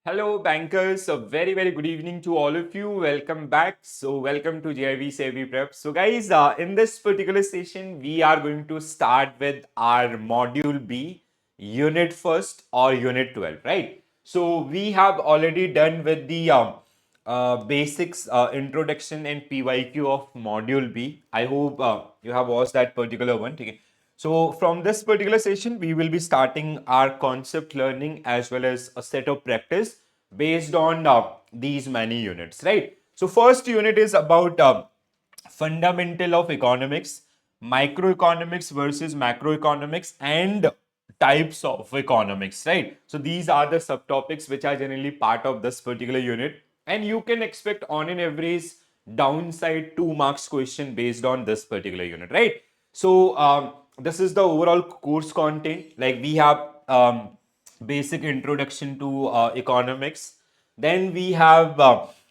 Hello bankers, a very good evening to all of you. Welcome back. So welcome to JAIIB Prep. So guys, in this particular session, we are going to start with our module B, unit first or unit 12, right? So we have already done with the basics introduction and PYQ of module B. I hope you have watched that particular one. Okay. So from this particular session, we will be starting our concept learning as well as a set of practice based on these many units, right? So first unit is about fundamental of economics, microeconomics versus macroeconomics, and types of economics, right? So these are the subtopics which are generally part of this particular unit, and you can expect on an average downside 2 marks question based on this particular unit, right? So this is the overall course content. Like we have basic introduction to economics, then we have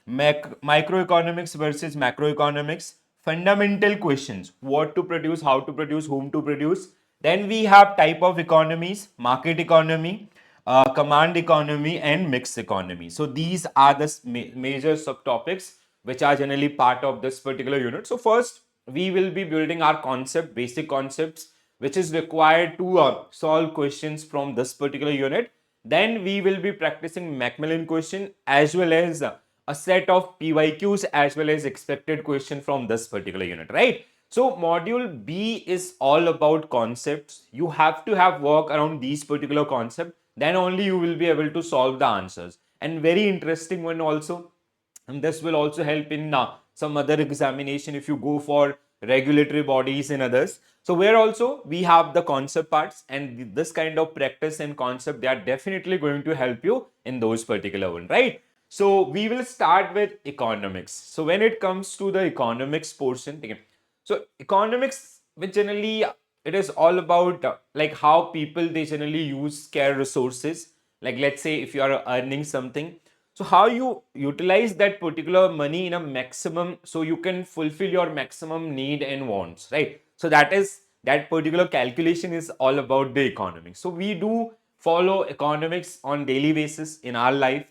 microeconomics versus macroeconomics, fundamental questions, what to produce, how to produce, whom to produce. Then we have type of economies, market economy, command economy, and mixed economy. So these are the major subtopics which are generally part of this particular unit. So first, we will be building our concept, basic concepts, which is required to solve questions from this particular unit. Then we will be practicing Macmillan question as well as a set of PYQs as well as expected question from this particular unit, right? So module B is all about concepts. You have to have work around these particular concepts. Then only you will be able to solve the answers. And very interesting one also, and this will also help in some other examination if you go for regulatory bodies and others. So where also we have the concept parts, and this kind of practice and concept, they are definitely going to help you in those particular one, right? So we will start with economics. So when it comes to the economics portion, okay, so economics, which generally it is all about like how people they generally use scarce resources. Like let's say if you are earning something, so how you utilize that particular money in a maximum, so you can fulfill your maximum need and wants, right? So that particular calculation is all about the economics. So we do follow economics on daily basis in our life.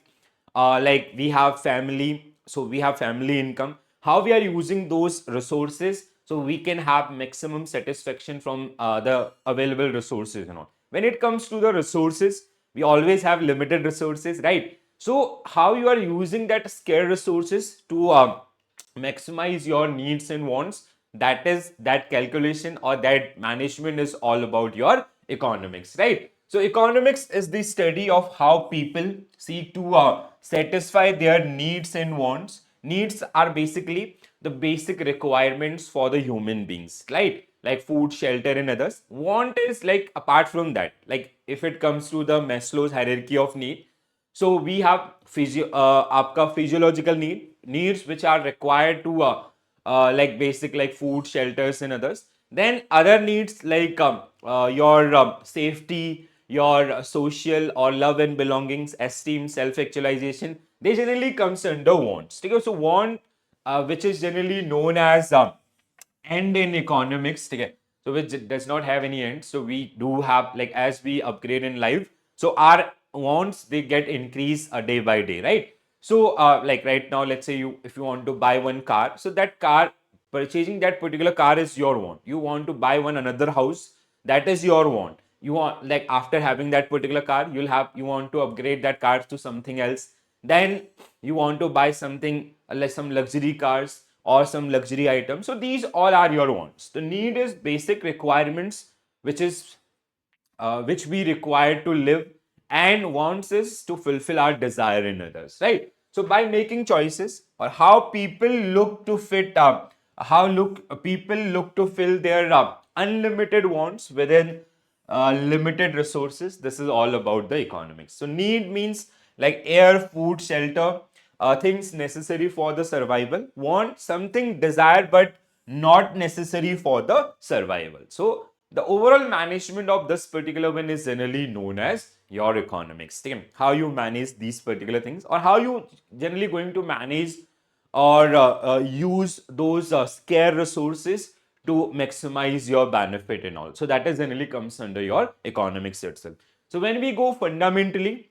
Like we have family, so we have family income, how we are using those resources so we can have maximum satisfaction from the available resources and all. When it comes to the resources, we always have limited resources, right? So how you are using that scarce resources to maximize your needs and wants, that calculation or that management is all about your economics, right? So economics is the study of how people seek to satisfy their needs and wants. Needs are basically the basic requirements for the human beings, right? Like food, shelter, and others. Want is like apart from that. Like if it comes to the Maslow's hierarchy of need, so we have आपका physiological needs which are required to like basic like food, shelters, and others. Then other needs like your safety, your social or love and belongings, esteem, self-actualization. They generally comes under wants. Okay? So want, which is generally known as end in economics, okay, so which does not have any end. So we do have, like as we upgrade in life, so our wants they get increased day by day, right? So like right now, let's say you if you want to buy one car, so that car, purchasing that particular car is your want. You want to buy one another house, that is your want. You want, like after having that particular car, you want to upgrade that car to something else. Then you want to buy something like some luxury cars or some luxury items. So these all are your wants. The need is basic requirements which we require to live, and wants is to fulfill our desire in others, right? So by making choices or how people look to fit up, how look people look to fill their unlimited wants within limited resources. This is all about the economics. So need means like air, food, shelter, things necessary for the survival. Want, something desired but not necessary for the survival. So the overall management of this particular one is generally known as your economics. How you manage these particular things, or how you generally going to manage or use those scarce resources to maximize your benefit and all. So that is generally comes under your economics itself. So when we go fundamentally,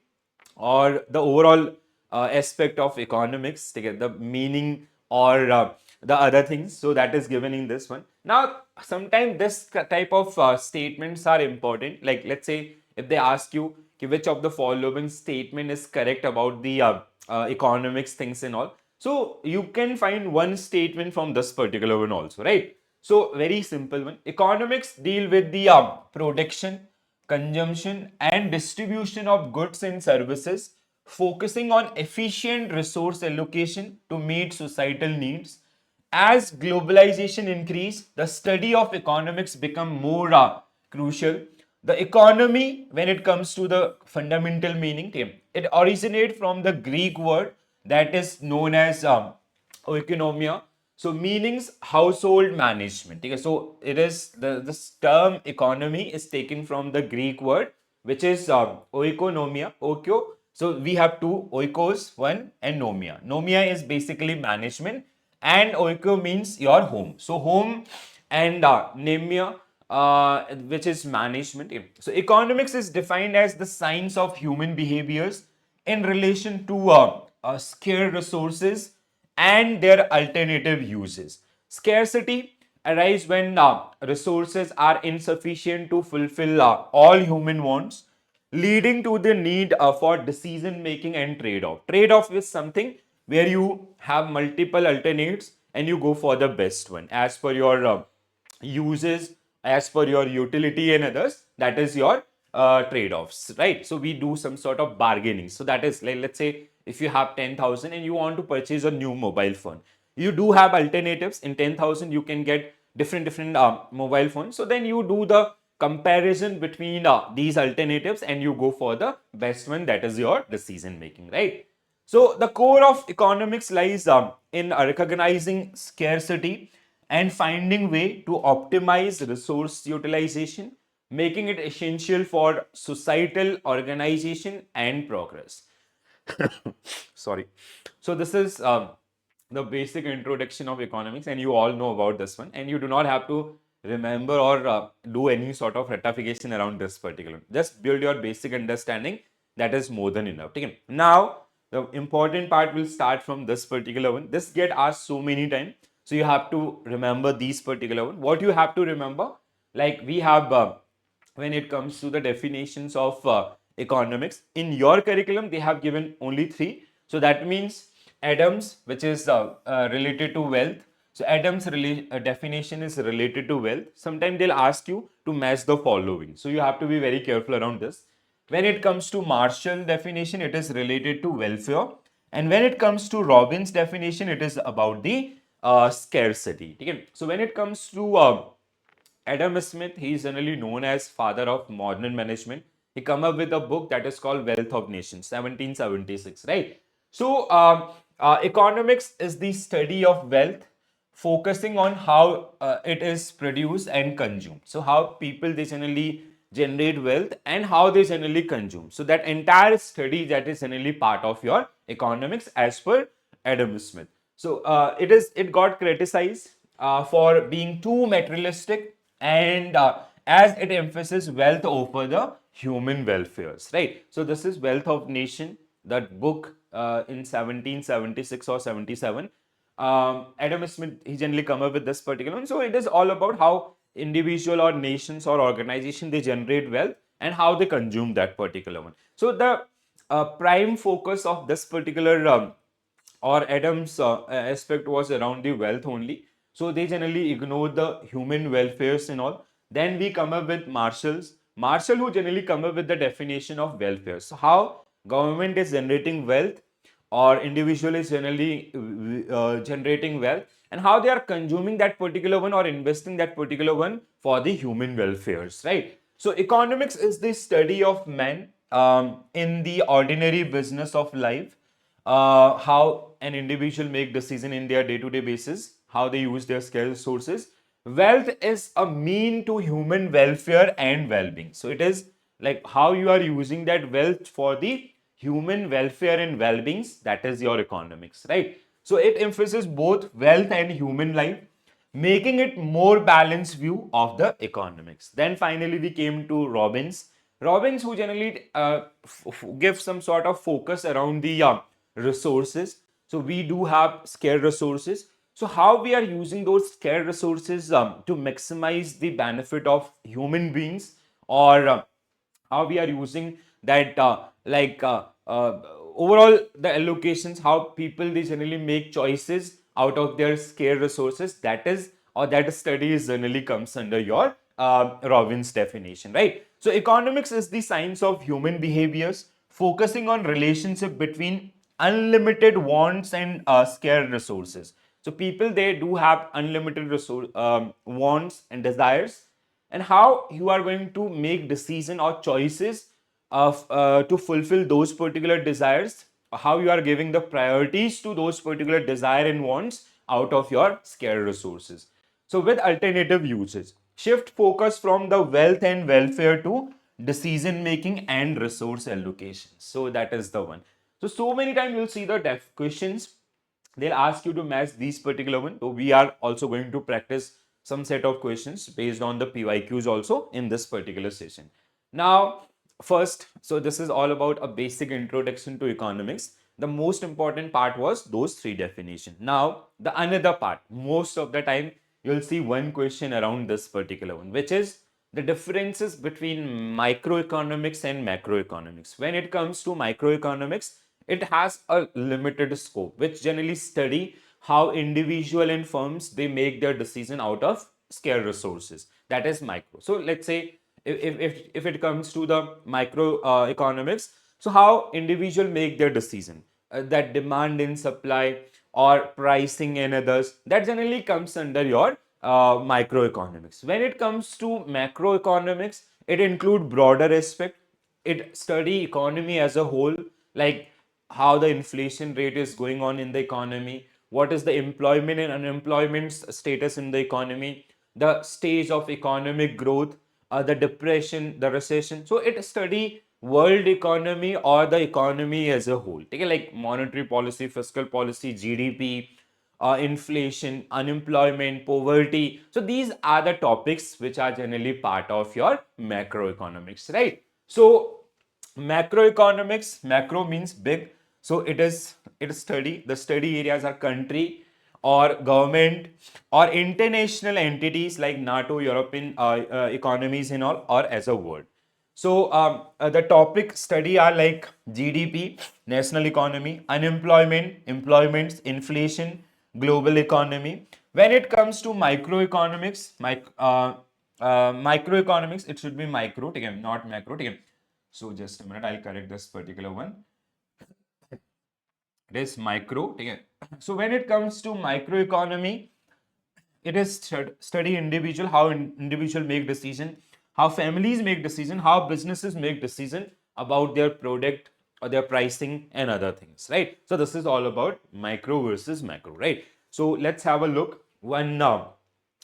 or the overall aspect of economics, the meaning or the other things. So that is given in this one. Now, sometimes this type of statements are important. Like, let's say if they ask you which of the following statement is correct about the economics things and all. So you can find one statement from this particular one also, right? So very simple one. Economics deal with the production, consumption and distribution of goods and services, focusing on efficient resource allocation to meet societal needs. As globalization increase, the study of economics become more crucial. The economy, when it comes to the fundamental meaning, it originates from the Greek word that is known as oikonomia. So meanings household management. Okay? So it is this term economy is taken from the Greek word which is oikonomia. Oikyo. So we have two oikos, one and nomia. Nomia is basically management and oiko means your home. So home and nemia which is management. So economics is defined as the science of human behaviors in relation to scarce resources and their alternative uses. Scarcity arises when resources are insufficient to fulfill all human wants, leading to the need for decision making and trade-off. Trade-off is something where you have multiple alternates and you go for the best one as per your uses, as per your utility and others. That is your trade-offs, right? So we do some sort of bargaining. So that is like, let's say if you have 10,000 and you want to purchase a new mobile phone, you do have alternatives. In 10,000 you can get different mobile phones. So then you do the comparison between these alternatives and you go for the best one. That is your decision making, right? So the core of economics lies in recognizing scarcity and finding way to optimize resource utilization, making it essential for societal organization and progress. Sorry. So this is the basic introduction of economics, and you all know about this one, and you do not have to remember or do any sort of rectification around this particular. Just build your basic understanding. That is more than enough. Okay. Now the important part will start from this particular one. This get asked so many times, so you have to remember these particular one. What you have to remember, like we have when it comes to the definitions of economics in your curriculum, they have given only three. So that means Adams, which is related to wealth. So Adams definition is related to wealth. Sometimes they'll ask you to match the following. So you have to be very careful around this. When it comes to Marshall definition, it is related to welfare. And when it comes to Robbins definition, it is about the scarcity. Okay? So when it comes to Adam Smith, he is generally known as father of modern management. He come up with a book that is called Wealth of Nations, 1776, right? So, economics is the study of wealth, focusing on how it is produced and consumed. So, how people they generally generate wealth and how they generally consume. So, that entire study that is generally part of your economics as per Adam Smith. So, it got criticized for being too materialistic and as it emphasizes wealth over the human welfares, right? So this is Wealth of Nation, that book in 1776 or 77. Adam Smith, he generally come up with this particular one. So it is all about how individual or nations or organization they generate wealth and how they consume that particular one. So the prime focus of this particular or Adams' aspect was around the wealth only. So they generally ignore the human welfares and all. Then we come up with Marshall's. Marshall who generally come up with the definition of welfare. So how government is generating wealth or individual is generally generating wealth and how they are consuming that particular one or investing that particular one for the human welfares, right? So economics is the study of men in the ordinary business of life, how an individual make decision in their day-to-day basis, how they use their scarce resources. Wealth is a mean to human welfare and well-being. So it is like how you are using that wealth for the human welfare and well-beings. That is your economics, right? So it emphasizes both wealth and human life, making it more balanced view of the economics. Then finally we came to Robbins. Robbins, who generally give some sort of focus around the resources. So we do have scarce resources. So how we are using those scarce resources to maximize the benefit of human beings, or how we are using that overall the allocations, how people they generally make choices out of their scarce resources. That is, or that study is generally comes under your Robbins definition, right? So economics is the science of human behaviors, focusing on relationship between unlimited wants and scarce resources. So people they do have unlimited resource wants and desires, and how you are going to make decision or choices of to fulfill those particular desires, how you are giving the priorities to those particular desire and wants out of your scarce resources. So with alternative uses, shift focus from the wealth and welfare to decision making and resource allocation. So that is the one. So many times you'll see the questions, they'll ask you to match these particular one. So we are also going to practice some set of questions based on the PYQs also in this particular session. Now, first, so this is all about a basic introduction to economics. The most important part was those three definitions. Now, the another part, most of the time you'll see one question around this particular one, which is the differences between microeconomics and macroeconomics. When it comes to microeconomics, it has a limited scope, which generally study how individual and firms they make their decision out of scarce resources. That is micro. So let's say if it comes to the micro economics, so how individual make their decision, that demand and supply or pricing and others, that generally comes under your microeconomics. When it comes to macroeconomics, it include broader aspect. It study economy as a whole, like how the inflation rate is going on in the economy, what is the employment and unemployment status in the economy, the stage of economic growth, the depression, the recession. So it study world economy or the economy as a whole. Take like monetary policy, fiscal policy, GDP, inflation, unemployment, poverty. So these are the topics which are generally part of your macroeconomics, right? So macroeconomics, macro means big. So it is study. The study areas are country or government or international entities like NATO, European economies and all, or as a world. So the topic study are like GDP, national economy, unemployment, employments, inflation, global economy. When it comes to microeconomics, microeconomics, it should be micro, again, not macro. Again. So just a minute, I'll correct this particular one. It is micro. Again. So when it comes to microeconomy, it is study individual, how individual make decision, how families make decision, how businesses make decision about their product or their pricing and other things, right? So this is all about micro versus macro, right? So let's have a look one now.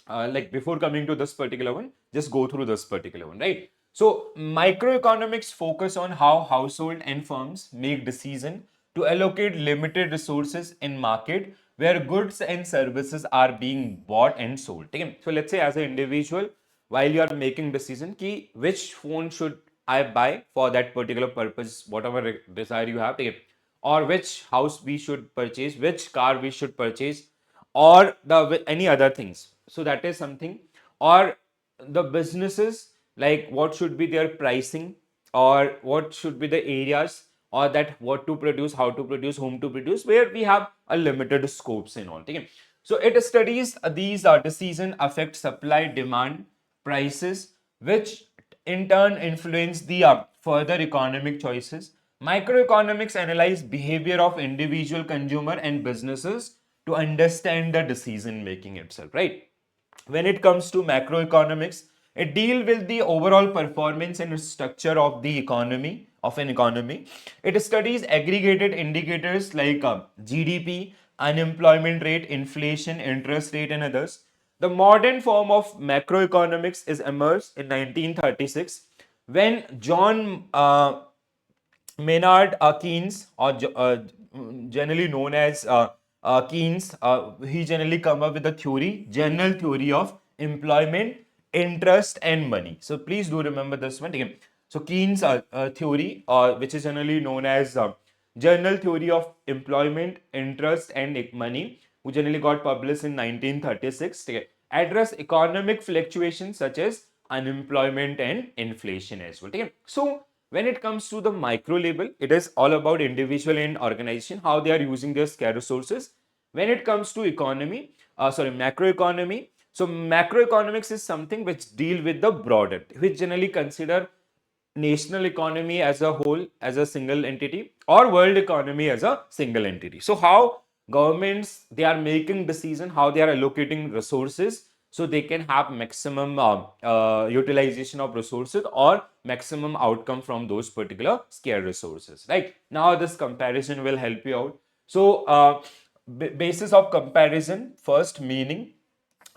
Like before coming to this particular one, just go through this particular one, right? So microeconomics focus on how household and firms make decision to allocate limited resources in market where goods and services are being bought and sold. Okay? So let's say as an individual, while you are making decision ki which phone should I buy for that particular purpose, whatever desire you have, okay? Or which house we should purchase, which car we should purchase, or the any other things. So that is something. Or the businesses, like what should be their pricing, or what should be the areas, or that what to produce, how to produce, whom to produce, where we have a limited scopes and all. Okay? So it studies these decision affect supply, demand, prices, which in turn influence the further economic choices. Microeconomics analyze behavior of individual consumer and businesses to understand the decision making itself, right? When it comes to macroeconomics, it deal with the overall performance and structure of the economy, of an economy. It studies aggregated indicators like GDP, unemployment rate, inflation, interest rate, and others. The modern form of macroeconomics is emerged in 1936 when John Maynard Keynes, or generally known as Keynes, he generally come up with a theory, general theory of employment, interest, and money. So please do remember this one again. So Keynes theory, which is generally known as Journal Theory of Employment, Interest and Money, who generally got published in 1936, address economic fluctuations such as unemployment and inflation as well. So when it comes to the micro level, it is all about individual and organization, how they are using their scarce resources. When it comes to economy, macroeconomy, so macroeconomics is something which deal with the broader, which generally consider national economy as a whole, as a single entity, or world economy as a single entity. So how governments, they are making decision, how they are allocating resources, so they can have maximum utilization of resources or maximum outcome from those particular scarce resources. Right now, this comparison will help you out. So basis of comparison, first meaning.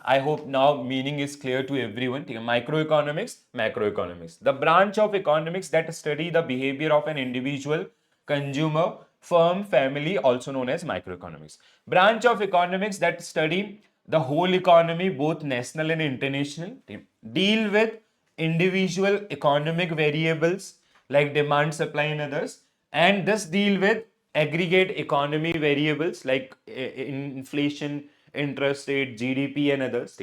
I hope now meaning is clear to everyone. Microeconomics, macroeconomics. The branch of economics that study the behavior of an individual, consumer, firm, family, also known as microeconomics. Branch of economics that study the whole economy, both national and international. Deal with individual economic variables like demand, supply and others. And this deal with aggregate economy variables like inflation, interest rate, GDP and others.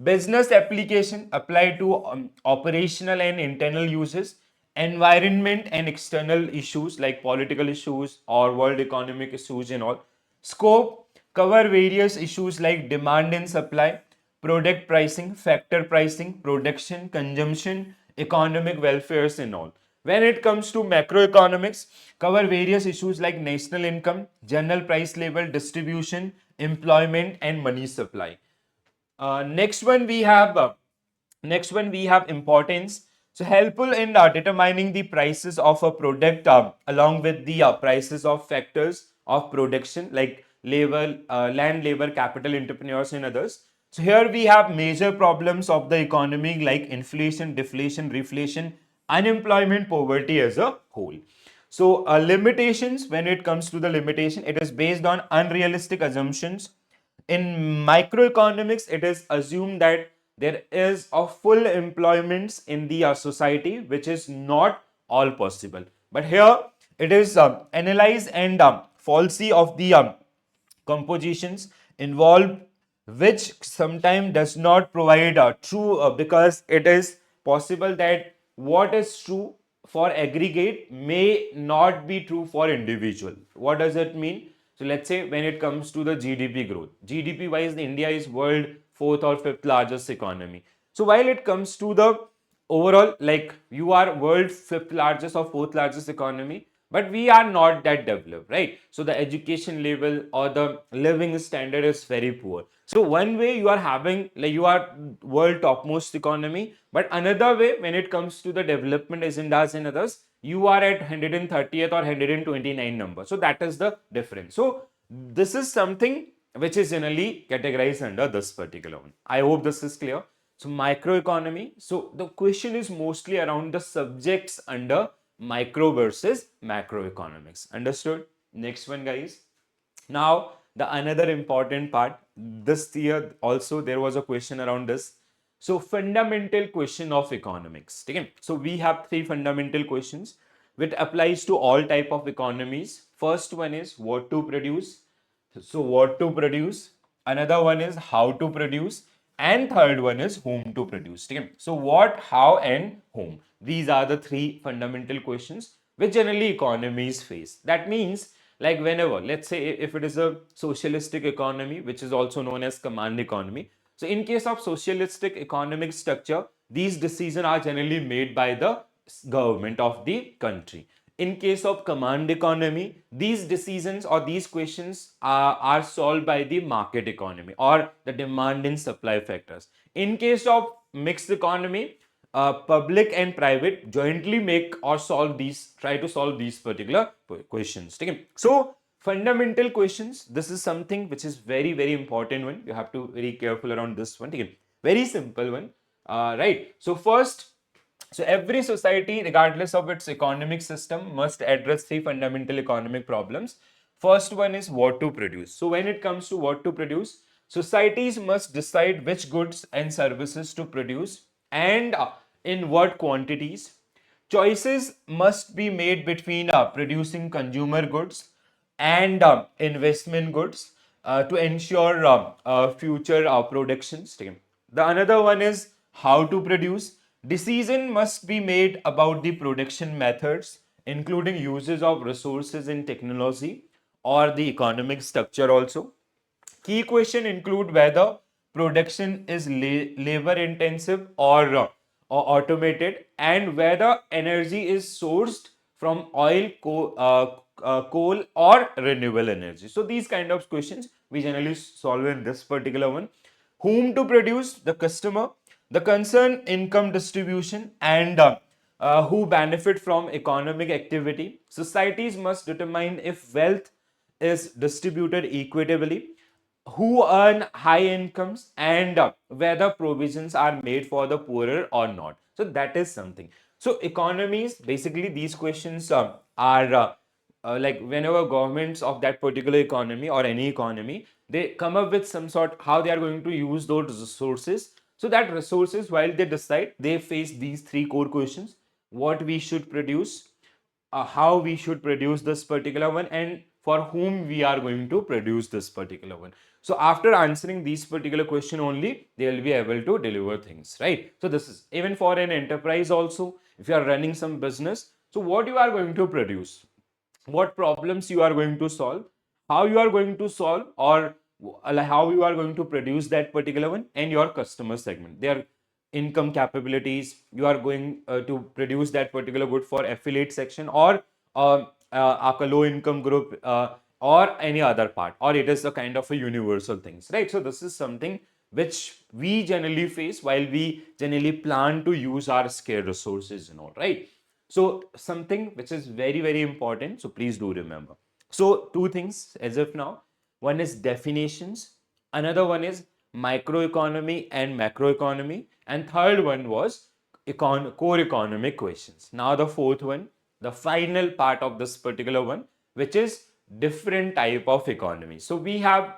Business application apply to operational and internal uses, environment and external issues like political issues or world economic issues and all. Scope cover various issues like demand and supply, product pricing, factor pricing, production, consumption, economic welfares and all. When it comes to macroeconomics, cover various issues like national income, general price level, distribution, employment and money supply. Next one we have importance. So helpful in determining the prices of a product along with the prices of factors of production like labor, land, labor, capital, entrepreneurs and others. So here we have major problems of the economy like inflation, deflation, reflation, unemployment, poverty as a whole. So limitations, when it comes to the limitation, it is based on unrealistic assumptions. In microeconomics, it is assumed that there is a full employment in the society, which is not all possible. But here it is analyze and falsity of the compositions involved, which sometimes does not provide true because it is possible that what is true for aggregate may not be true for individual. What does it mean? So let's say when it comes to the GDP growth, GDP wise, India is world fourth or fifth largest economy. So while it comes to the overall, like you are world fifth largest or fourth largest economy, but we are not that developed, right? So the education level or the living standard is very poor. So one way you are having, like you are world topmost economy, but another way when it comes to the development agendas and others, you are at 130th or 129 number. So that is the difference. So this is something which is generally categorized under this particular one. I hope this is clear. So microeconomy. So the question is mostly around the subjects under micro versus macroeconomics. Understood? Next one, guys. Now the another important part. This year also there was a question around this. So fundamental question of economics. Okay? So we have three fundamental questions which applies to all type of economies. First one is what to produce. So what to produce. Another one is how to produce. And third one is whom to produce. Okay? So what, how and whom. These are the three fundamental questions which generally economies face. That means like whenever, let's say if it is a socialistic economy, which is also known as command economy. So in case of socialistic economic structure, these decisions are generally made by the government of the country. In case of command economy, these decisions or these questions are solved by the market economy or the demand and supply factors. In case of mixed economy, public and private jointly make or solve these, try to solve these particular questions. Okay? So fundamental questions, this is something which is very important one. You have to very careful around this one. Okay? Very simple one, right? So first, so every society, regardless of its economic system, must address three fundamental economic problems. First one is what to produce. So when it comes to what to produce, societies must decide which goods and services to produce and in what quantities, choices must be made between producing consumer goods and investment goods to ensure future productions. The another one is how to produce. Decision must be made about the production methods, including uses of resources in technology or the economic structure also. Key question include whether production is labor intensive or automated, and whether energy is sourced from oil, coal or renewable energy. So these kind of questions we generally solve in this particular one. Whom to produce? The customer. The concern income distribution and who benefit from economic activity. Societies must determine if wealth is distributed equitably, who earn high incomes, and whether provisions are made for the poorer or not. So that is something. So economies, basically these questions are like whenever governments of that particular economy or any economy, they come up with some sort how they are going to use those resources. So that resources, while they decide, they face these three core questions: what we should produce, how we should produce this particular one, and for whom we are going to produce this particular one. So after answering these particular question only, they will be able to deliver things, right? So this is even for an enterprise also. If you are running some business, so what you are going to produce, what problems you are going to solve, how you are going to solve, or like how you are going to produce that particular one, and your customer segment, their income capabilities. You are going to produce that particular good for affiliate section or a low income group or any other part, or it is a kind of a universal things, right? So this is something which we generally face while we generally plan to use our scarce resources and all, right? So something which is very, very important. So please do remember. So two things as of now. One is definitions. Another one is microeconomy and macroeconomy. And third one was core economic questions. Now the fourth one, the final part of this particular one, which is different type of economy. So we have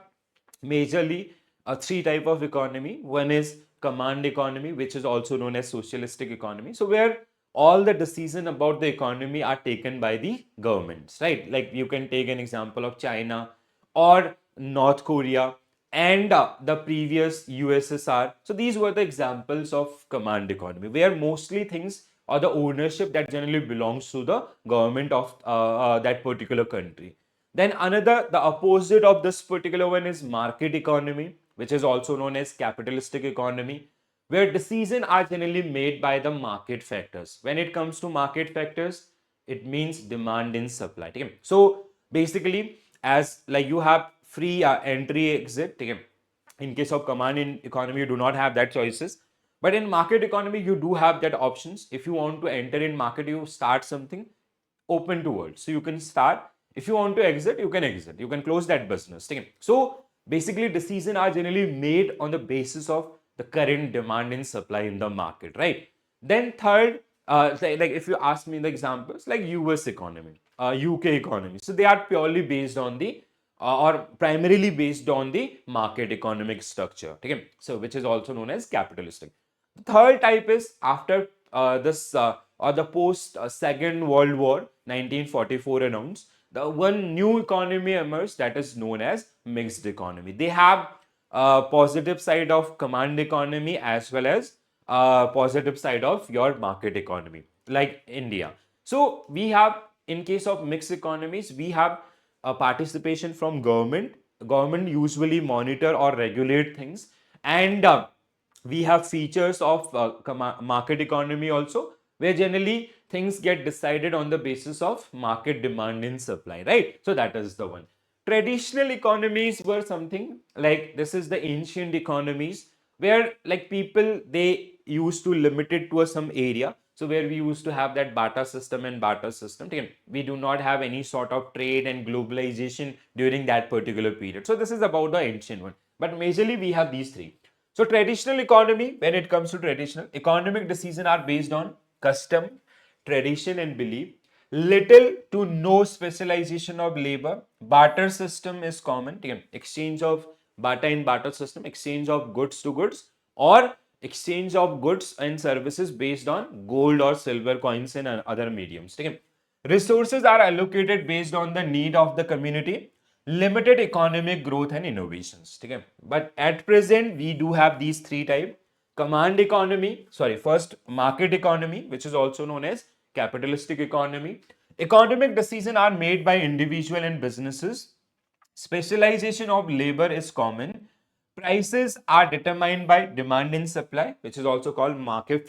majorly three type of economy. One is command economy, which is also known as socialistic economy. So where all the decisions about the economy are taken by the governments, right? Like you can take an example of China or North Korea and the previous USSR. So these were the examples of command economy, where mostly things or the ownership that generally belongs to the government of that particular country. Then another, the opposite of this particular one is market economy, which is also known as capitalistic economy, where decisions are generally made by the market factors. When it comes to market factors, it means demand and supply. Okay? So basically, as like you have free entry exit. Okay? In case of command in economy, you do not have that choices. But in market economy, you do have that options. If you want to enter in market, you start something open to world. So you can start. If you want to exit, you can exit. You can close that business. Okay? So basically, decisions are generally made on the basis of the current demand and supply in the market, right? Then third, like if you ask me the examples, like US economy, UK economy. So they are purely based on the or primarily based on the market economic structure. Okay? So which is also known as capitalistic. The third type is after this or the post Second World War 1944 announced, the one new economy emerged that is known as mixed economy. They have positive side of command economy as well as positive side of your market economy, like India. So we have, in case of mixed economies, we have participation from government. Government usually monitor or regulate things, and we have features of market economy also, where generally things get decided on the basis of market demand and supply, right? So that is the one. Traditional economies were something like, this is the ancient economies, where like people, they used to limit it to some area. So where we used to have that barter system and barter system. Again, we do not have any sort of trade and globalization during that particular period. So this is about the ancient one. But majorly we have these three. So traditional economy, when it comes to traditional, economic decisions are based on custom, tradition and belief. Little to no specialization of labor. Barter system is common. Again, exchange of barter in barter system, exchange of goods to goods, or exchange of goods and services based on gold or silver coins and other mediums. Okay? Resources are allocated based on the need of the community, limited economic growth and innovations. Okay? But at present, we do have these three types. Command economy, sorry, first market economy, which is also known as capitalistic economy. Economic decisions are made by individual and businesses. Specialization of labor is common. Prices are determined by demand and supply, which is also called market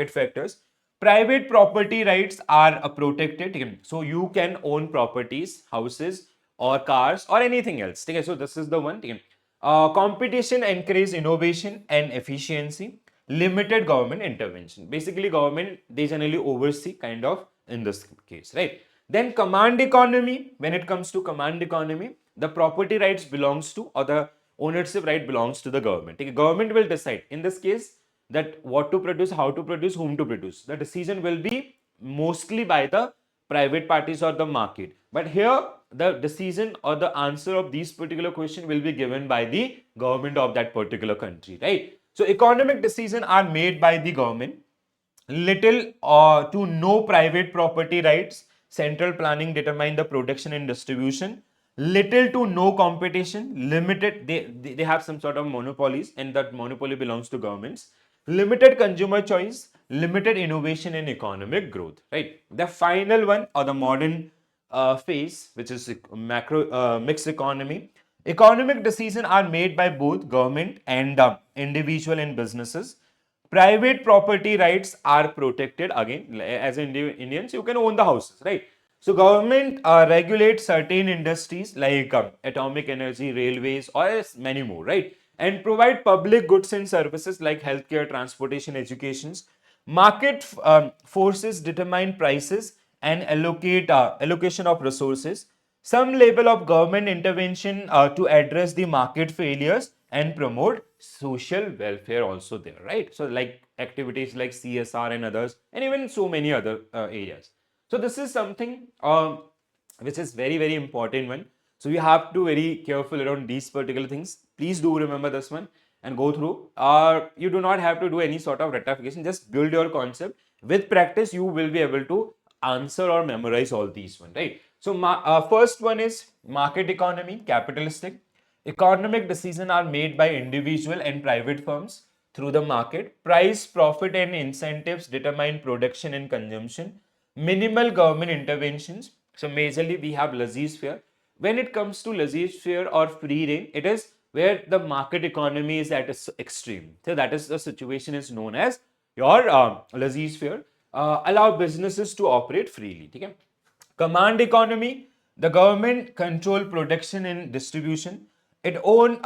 factors. Private property rights are protected. So you can own properties, houses, or cars, or anything else. Okay? So this is the one. Okay? Competition encourages innovation and efficiency. Limited government intervention. Basically, government, they generally oversee kind of in this case, right? Then command economy. When it comes to command economy, the property rights belongs to, or the ownership right belongs to the government. Okay? Government will decide in this case that what to produce, how to produce, whom to produce. The decision will be mostly by the private parties or the market. But here, the decision or the answer of these particular question will be given by the government of that particular country, right? So economic decisions are made by the government. Little to no private property rights. Central planning determine the production and distribution. Little to no competition. Limited, they have some sort of monopolies, and that monopoly belongs to governments. Limited consumer choice. Limited innovation and economic growth, right? The final one, or the modern phase, which is mixed economy. Economic decisions are made by both government and individual and businesses. Private property rights are protected. Again, as Indians, you can own the houses, right? So government regulates certain industries like atomic energy, railways, or many more, right? And provide public goods and services like healthcare, transportation, educations. Market forces determine prices and allocate allocation of resources. Some level of government intervention to address the market failures and promote social welfare also there, right? So like activities like CSR and others, and even so many other areas. So this is something which is very, very important one. So you have to very careful around these particular things. Please do remember this one and go through. You do not have to do any sort of rectification. Just build your concept. With practice, you will be able to answer or memorize all these one, right? So first one is market economy, capitalistic. Economic decisions are made by individual and private firms through the market. Price, profit, and incentives determine production and consumption. Minimal government interventions. So majorly we have laissez-faire. When it comes to laissez-faire or free reign, it is where the market economy is at its extreme. So that is the situation is known as your laissez-faire. Allow businesses to operate freely. Okay? Command economy, the government control production and distribution. It own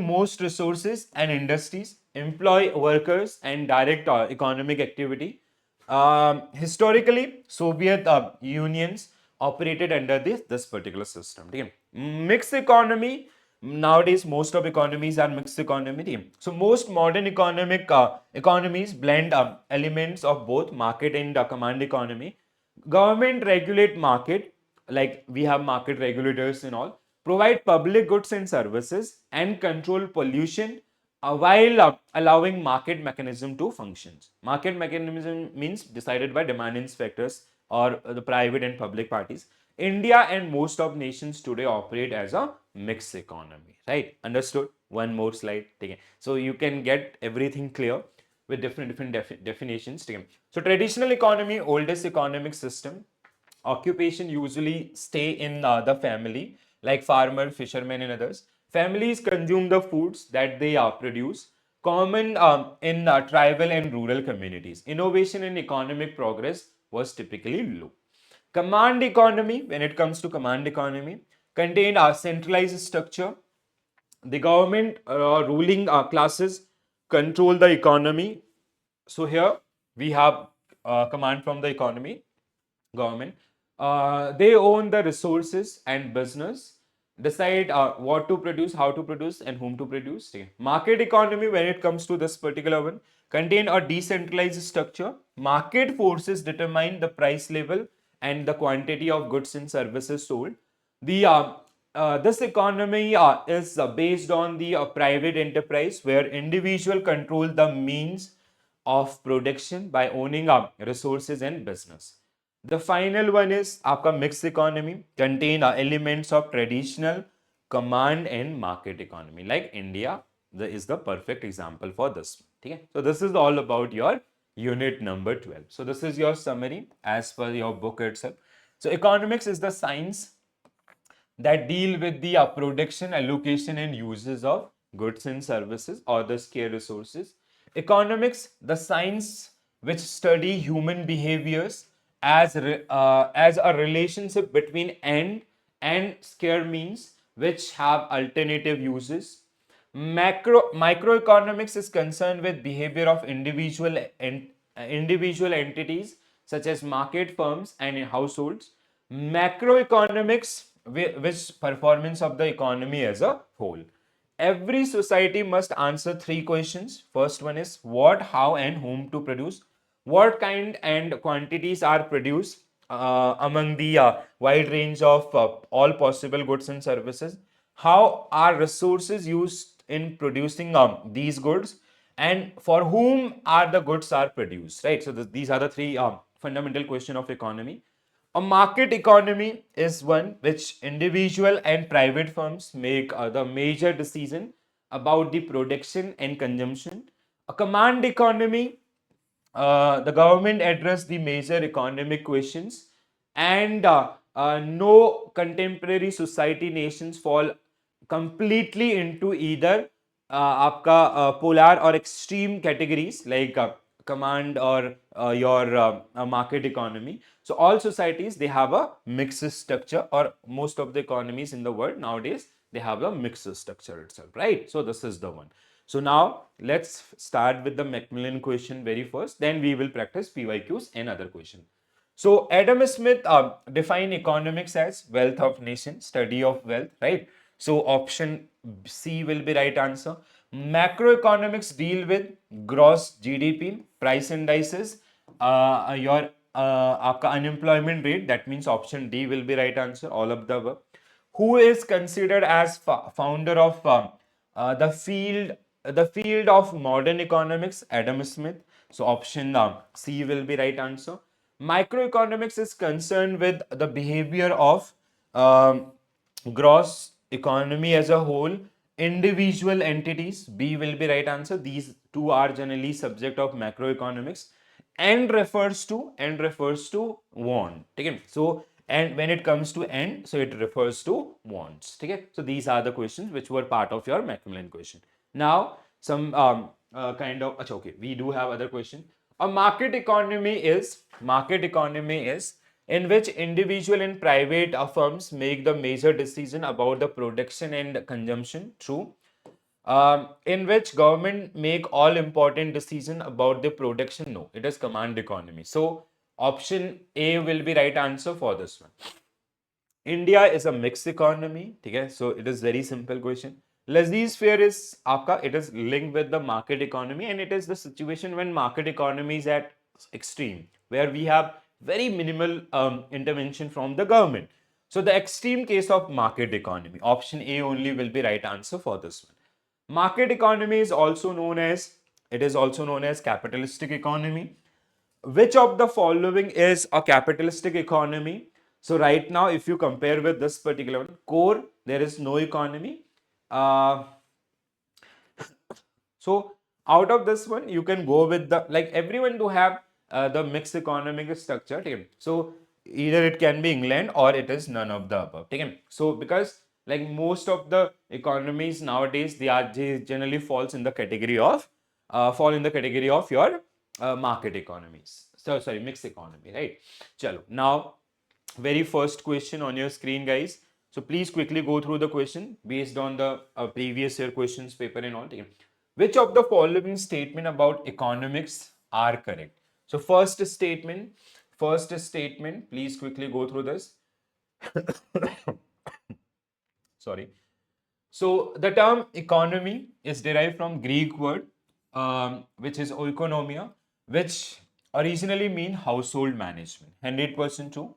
most resources and industries, employ workers and direct economic activity. Historically, Soviet unions operated under this particular system. Okay? Mixed economy. Nowadays, most of economies are mixed economy. So most modern economies blend elements of both market and command economy. Government regulate market, like we have market regulators and all, provide public goods and services, and control pollution while allowing market mechanism to function. Market mechanism means decided by demand inspectors or the private and public parties. India and most of nations today operate as a mixed economy, right? Understood? One more slide. Okay. So you can get everything clear with different definitions. Okay. So traditional economy, oldest economic system. Occupation usually stay in the family, like farmer, fishermen, and others. Families consume the foods that they produce. Common in tribal and rural communities. Innovation and economic progress was typically low. Command economy, when it comes to command economy, contained a centralized structure. The government ruling classes control the economy. So here we have command from the economy, government. They own the resources and business, decide what to produce, how to produce, and whom to produce. Okay. Market economy, when it comes to this particular one, contain a decentralized structure. Market forces determine the price level and the quantity of goods and services sold. The this economy is based on the private enterprise where individual control the means of production by owning up resources and business. The final one is आपका mixed economy contain elements of traditional command and market economy like India is the perfect example for this. Okay? So this is all about your unit number 12. So this is your summary as per your book itself. So economics is the science that deal with the production, allocation, and uses of goods and services or the scarce resources. Economics, the science which study human behaviors as a relationship between end and scarce means which have alternative uses. Microeconomics is concerned with behavior of individual entities such as market firms and households. Macroeconomics, which performance of the economy as a whole. Every society must answer three questions. First one is what, how, and whom to produce. What kind and quantities are produced among the wide range of all possible goods and services? How are resources used in producing these goods? And for whom are the goods are produced, right? So these are the three fundamental question of economy. A market economy is one which individual and private firms make the major decision about the production and consumption. A command economy, the government address the major economic questions, and no contemporary society nations fall completely into either आपका polar or extreme categories like command or your market economy. So all societies they have a mixed structure, or most of the economies in the world nowadays they have a mixed structure itself, right? So this is the one. So now let's start with the Macmillan question very first, then we will practice PYQs and other questions. So Adam Smith defined economics as wealth of nation, study of wealth, right? So option C will be right answer. Macroeconomics deal with gross GDP, price indices, your आपका unemployment rate. That means option D will be right answer. All of the above. Who is considered as founder of the field of modern economics? Adam Smith. So option C will be right answer. Microeconomics is concerned with the behavior of gross economy as a whole, individual entities. B will be right answer. These two are generally subject of macroeconomics. And refers to want. Okay? So and when it comes to end, so it refers to wants. Okay? So these are the questions which were part of your Macmillan question. Now some kind of okay, we do have other question. A market economy is in which individual and private firms make the major decision about the production and consumption. True. In which government make all important decision about the production. No, it is command economy. So option A will be right answer for this one. India is a mixed economy. Okay? So it is very simple question. Laissez-faire is आपका, it is linked with the market economy, and it is the situation when market economy is at extreme, where we have very minimal intervention from the government. So the extreme case of market economy, option A only will be right answer for this one. Market economy is also known as, it is also known as capitalistic economy. Which of the following is a capitalistic economy? So right now, if you compare with this particular one, core, there is no economy. So out of this one, you can go with the, like everyone do have the mixed economic structure. Okay? So either it can be England or it is none of the above. Okay? So because like most of the economies nowadays, they generally falls in the category of your market economies. So sorry, mixed economy, right? Chalo. Now, very first question on your screen, guys. So please quickly go through the question based on the previous year questions paper and all. Okay. Which of the following statement about economics are correct? So first statement, please quickly go through this. Sorry. So the term economy is derived from Greek word, which is oikonomia, which originally mean household management. 100% true.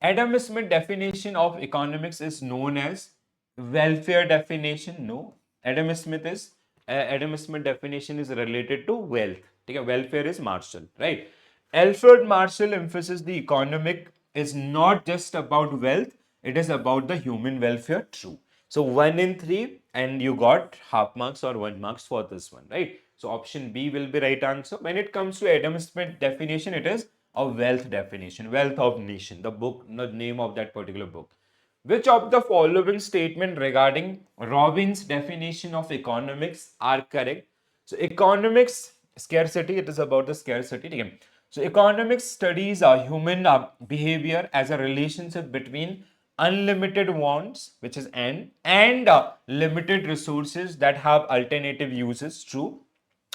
Adam Smith definition of economics is known as welfare definition. No, Adam Smith definition is related to wealth. Okay, welfare is Marshall, right? Alfred Marshall emphasizes the economic is not just about wealth, it is about the human welfare. True. So 1 in 3, and you got half marks or 1 marks for this one, right? So option B will be right answer. When it comes to Adam Smith definition, it is a wealth definition, wealth of nation, the book, the name of that particular book. Which of the following statement regarding Robbins' definition of economics are correct? So economics scarcity, it is about the scarcity. Okay. So economics studies human behavior as a relationship between unlimited wants, which is N, and limited resources that have alternative uses. True.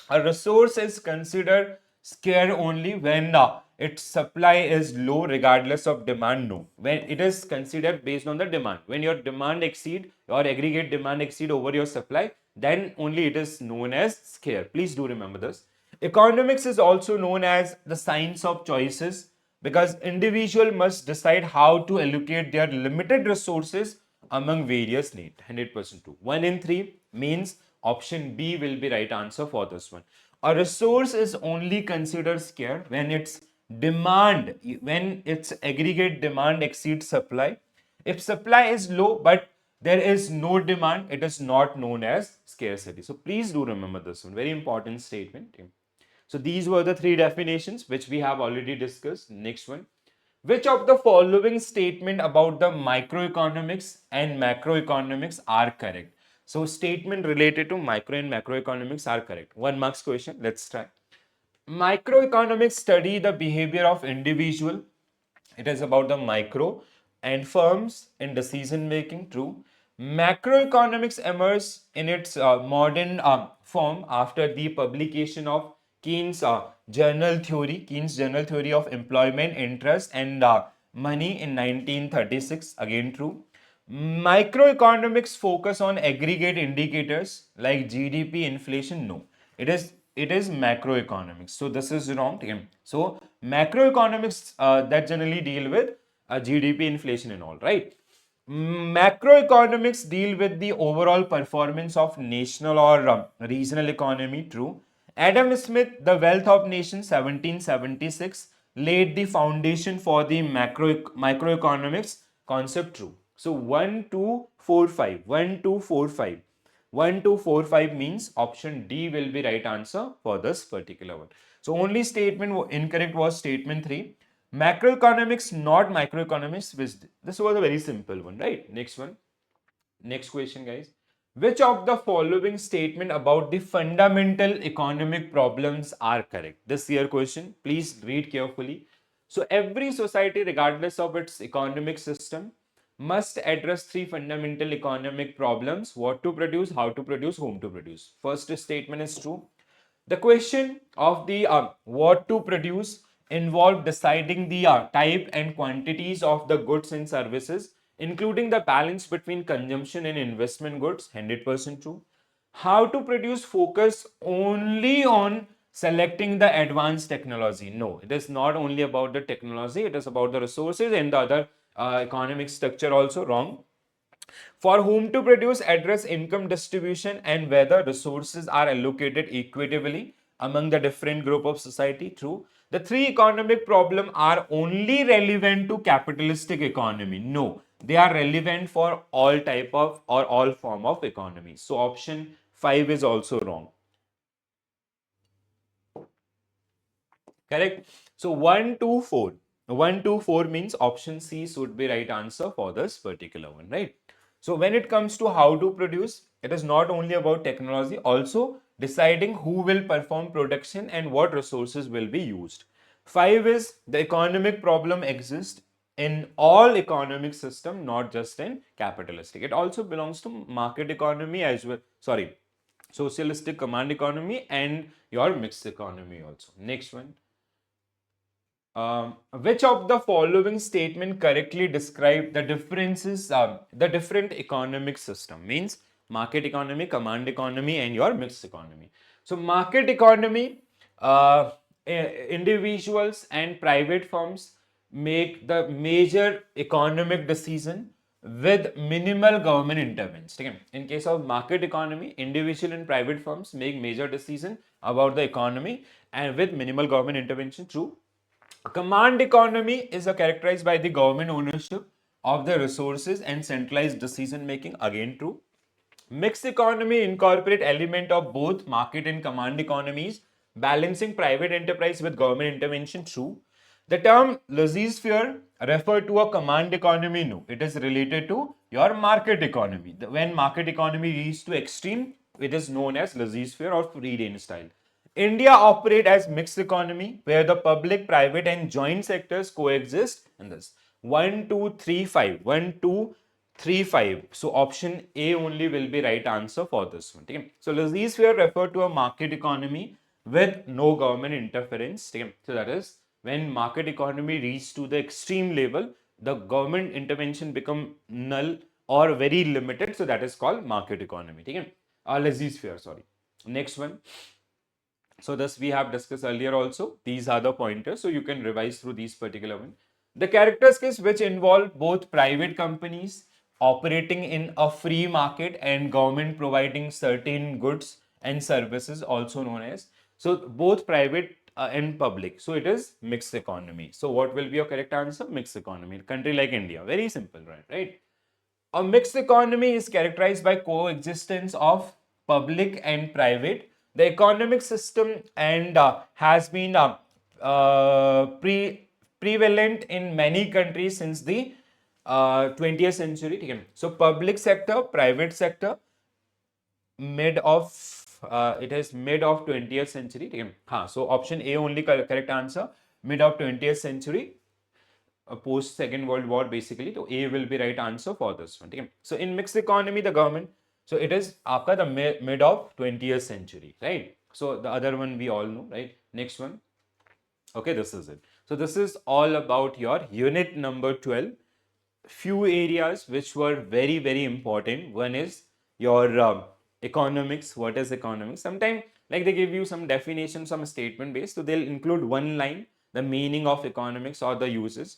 A resource is considered scarce only when its supply is low regardless of demand. No, when it is considered based on the demand, when your demand exceed, your aggregate demand exceed over your supply, then only it is known as scarce. Please do remember this. Economics is also known as the science of choices because individual must decide how to allocate their limited resources among various needs. 100% true. 1 in 3 means option B will be right answer for this one. A resource is only considered scarce when its aggregate demand exceeds supply. If supply is low but there is no demand, it is not known as scarcity. So please do remember this one. Very important statement. So these were the 3 definitions which we have already discussed. Next one. Which of the following statement about the microeconomics and macroeconomics are correct? So statement related to micro and macroeconomics are correct. 1 marks question. Let's try. Microeconomics study the behavior of individual. It is about the micro and firms in decision making. True. Macroeconomics emerged in its modern form after the publication of Keynes' journal theory of employment, interest, and money in 1936. Again, true. Microeconomics focus on aggregate indicators like GDP, inflation. No, it is macroeconomics. So this is wrong. Okay. So macroeconomics that generally deal with GDP, inflation, and all, right? Macroeconomics deal with the overall performance of national or regional economy. True. Adam Smith, The Wealth of Nations, 1776, laid the foundation for the microeconomics concept. True. So 1, 2, 4, 5. 1, 2, 4, 5. 1, 2, 4, 5 means option D will be right answer for this particular one. So only statement incorrect was statement 3. Macroeconomics, not microeconomics. This was a very simple one, right? Next one. Next question, guys. Which of the following statement about the fundamental economic problems are correct? This year question. Please read carefully. So every society, regardless of its economic system, must address 3 fundamental economic problems: what to produce, how to produce, whom to produce. First statement is true. The question of the what to produce involved deciding the type and quantities of the goods and services, including the balance between consumption and investment goods. 100% true. How to produce focus only on selecting the advanced technology. No, it is not only about the technology, it is about the resources and the other economic structure also. Wrong. For whom to produce, address income distribution and whether resources are allocated equitably among the different group of society. True. The 3 economic problems are only relevant to capitalistic economy. No, they are relevant for all type of or all form of economy. So option 5 is also wrong. Correct. So 1, 2, 4. 1, 2, 4 means option C should be right answer for this particular one, right? So when it comes to how to produce, it is not only about technology, also deciding who will perform production and what resources will be used. 5 is the economic problem exists in all economic system, not just in capitalistic. It also belongs to market economy as well. Sorry, socialistic command economy and your mixed economy also. Next one. Which of the following statement correctly describe the differences, the different economic system? Means market economy, command economy, and your mixed economy. So market economy, individuals and private firms make the major economic decision with minimal government intervention. Okay? In case of market economy, individual and private firms make major decision about the economy and with minimal government intervention. True. Command economy is characterized by the government ownership of the resources and centralized decision making. Again, true. Mixed economy incorporate element of both market and command economies, balancing private enterprise with government intervention. True. The term laissez-faire refer to a command economy. No, it is related to your market economy. When market economy reaches to extreme, it is known as laissez-faire or free range style. India operate as mixed economy where the public, private and joint sectors coexist in this. 1, 2, 3, 5. 1, 2, 3, 5. So option A only will be right answer for this one. Okay? So laissez-faire refer to a market economy with no government interference. Okay? So that is when market economy reach to the extreme level, the government intervention become null or very limited. So that is called market economy. Okay? Laissez-faire, sorry. Next one. So this we have discussed earlier also. These are the pointers. So you can revise through these particular one. The characteristics which involve both private companies operating in a free market and government providing certain goods and services, also known as, so both private and public. So it is mixed economy. So what will be your correct answer? Mixed economy. Country like India. Very simple, right? A mixed economy is characterized by coexistence of public and private. The economic system and has been prevalent in many countries since the 20th century. Okay. So public sector, private sector, mid of it is mid of 20th century. Okay. So option A only correct answer. Mid of 20th century. Post Second World War basically. So A will be right answer for this one. Okay? So in mixed economy, the government, so it is after the mid of 20th century, right? So the other one we all know, right? Next one. Okay, this is it. So this is all about your unit number 12. Few areas which were very important. One is your economics. What is economics? Sometimes like they give you some definition, some statement based, so they'll include one line, the meaning of economics or the uses.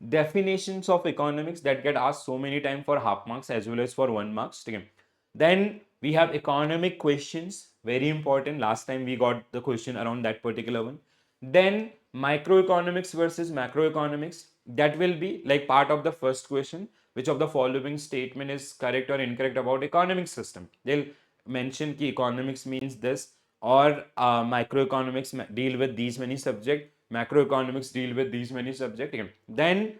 Definitions of economics that get asked so many times for half marks as well as for 1 marks. Okay. Then we have economic questions, very important. Last time we got the question around that particular one. Then microeconomics versus macroeconomics, that will be like part of the first question. Which of the following statement is correct or incorrect about economic system? They'll mention ki economics means this, or microeconomics deal with these many subjects, macroeconomics deal with these many subjects. Then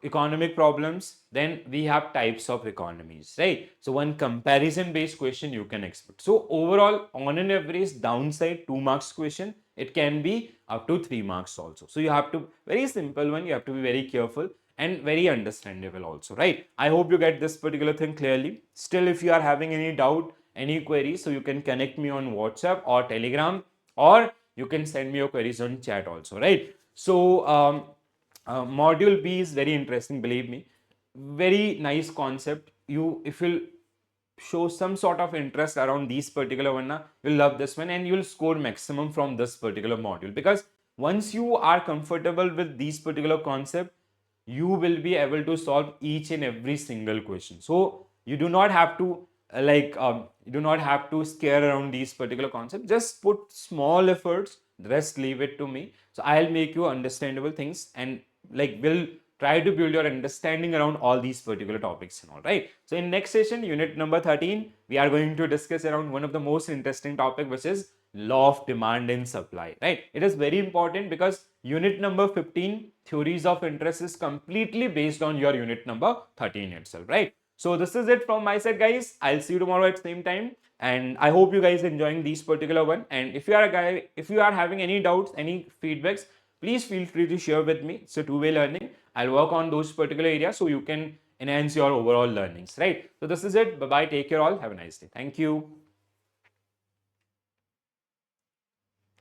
economic problems, then we have types of economies, right? So one comparison based question you can expect. So overall, on an average downside 2 marks question, it can be up to 3 marks also. So you have to, very simple one, you have to be very careful and very understandable also, right? I hope you get this particular thing clearly. Still, if you are having any doubt, any queries, so you can connect me on WhatsApp or Telegram, or you can send me your queries on chat also, right? So module B is very interesting, believe me. Very nice concept. If you'll show some sort of interest around these particular one, you'll love this one and you'll score maximum from this particular module, because once you are comfortable with these particular concept, you will be able to solve each and every single question. So you do not have to you do not have to scare around these particular concepts. Just put small efforts, the rest leave it to me. So I'll make you understandable things and will try to build your understanding around all these particular topics and all, right? So in next session, unit number 13, we are going to discuss around one of the most interesting topic, which is law of demand and supply, right? It is very important because unit number 15, theories of interest, is completely based on your unit number 13 itself, right? So this is it from my side, guys. I'll see you tomorrow at same time, and I hope you guys enjoying these particular one. And if you are having any doubts, any feedbacks, please feel free to share with me. It's a two-way learning. I'll work on those particular areas so you can enhance your overall learnings, right? So this is it. Bye bye. Take care all. Have a nice day. Thank you.